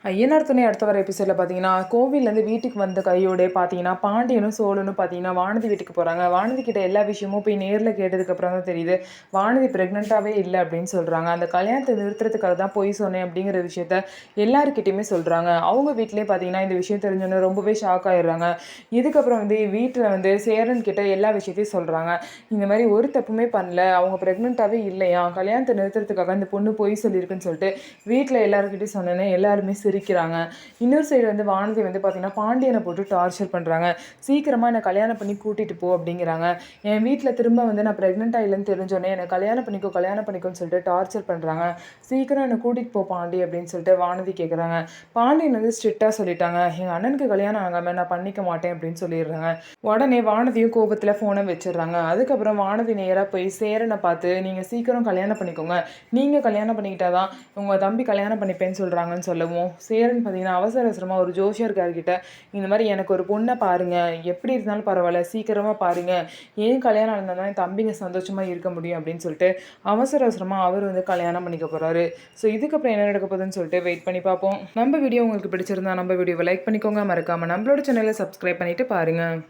ஐயனார் துணை அடுத்த வர எபிசோடில் பார்த்தீங்கன்னா, கோவில்லேருந்து வீட்டுக்கு வந்த கையோடே பார்த்தீங்கன்னா, பாண்டியனும் சோழனும் பார்த்தீங்கன்னா, வானதி வீட்டுக்கு போகிறாங்க. வானதி கிட்ட எல்லா விஷயமும் போய் நேரில் கேட்டதுக்கப்புறம் தான் தெரியுது, வானதி ப்ரெக்னெண்ட்டாகவே இல்லை அப்படின்னு சொல்கிறாங்க. அந்த கல்யாணத்தை நிறுத்துறதுக்காக தான் பொய் சொன்னேன் அப்படிங்கிற விஷயத்த எல்லாருக்கிட்டையுமே சொல்கிறாங்க. அவங்க வீட்டிலே பார்த்தீங்கன்னா, இந்த விஷயம் தெரிஞ்சோன்னே ரொம்பவே ஷாக் ஆயிடுறாங்க. இதுக்கப்புறம் வீட்டில் சேரன் கிட்ட எல்லா விஷயத்தையும் சொல்கிறாங்க. இந்த மாதிரி ஒரு தப்புமே பண்ணல, அவங்க ப்ரெக்னெண்ட்டாகவே இல்லையா, கல்யாணத்தை நிறுத்துறதுக்காக இந்த பொண்ணு பொய் சொல்லியிருக்குன்னு சொல்லிட்டு வீட்டில் எல்லாருக்கிட்டையும் சொன்னோன்னே எல்லாருமே சிரிக்கிறாங்க. இன்னொரு சைடு வானதி பார்த்தீங்கன்னா, பாண்டியனை போட்டு டார்ச்சர் பண்ணுறாங்க. சீக்கிரமாக என்னை கல்யாணம் பண்ணி கூட்டிகிட்டு போ அப்படிங்கிறாங்க. என் வீட்டில் திரும்ப நான் ப்ரெக்னெண்ட்டாக இல்லைன்னு தெரிஞ்சோன்னே என்னை கல்யாணம் பண்ணிக்கோ கல்யாணம் பண்ணிக்கோன்னு சொல்லிட்டு டார்ச்சர் பண்ணுறாங்க. சீக்கிரம் என்னை கூட்டிகிட்டு போ பாண்டி அப்படின்னு சொல்லிட்டு வானதி கேட்குறாங்க. பாண்டியன் ஸ்ட்ரிக்டாக சொல்லிட்டாங்க, எங்கள் அண்ணனுக்கு கல்யாணம் ஆகாமல் நான் பண்ணிக்க மாட்டேன் அப்படின்னு சொல்லிடுறாங்க. உடனே வானதியும் கோபத்தில் ஃபோனை வச்சிடுறாங்க. அதுக்கப்புறம் வானதி நேராக போய் சேரனை பார்த்து, நீங்கள் சீக்கிரம் கல்யாணம் பண்ணிக்கோங்க, நீங்கள் கல்யாணம் பண்ணிக்கிட்டாதான் உங்கள் தம்பி கல்யாணம் பண்ணிப்பேன்னு சொல்கிறாங்கன்னு சொல்லவும், சேரன் பார்த்தீங்கன்னா அவசர அவசரமாக ஒரு ஜோஷியர்கார்கிட்ட இந்த மாதிரி எனக்கு ஒரு பொண்ணை பாருங்கள், எப்படி இருந்தாலும் பரவாயில்ல சீக்கிரமாக பாருங்கள், ஏன் கல்யாணம் இருந்தால் தான் என் தம்பிங்க சந்தோஷமாக இருக்க முடியும் அப்படின்னு சொல்லிட்டு அவசர அவசரமாக அவர் கல்யாணம் பண்ணிக்க போகிறாரு. ஸோ இதுக்கப்புறம் என்ன நடக்க போகுதுன்னு சொல்லிட்டு வெயிட் பண்ணி பார்ப்போம். நம்ம வீடியோ உங்களுக்கு பிடிச்சிருந்தா நம்ம வீடியோவை லைக் பண்ணிக்கோங்க, மறக்காமல் நம்மளோட சேனலை சப்ஸ்கிரைப் பண்ணிவிட்டு பாருங்கள்.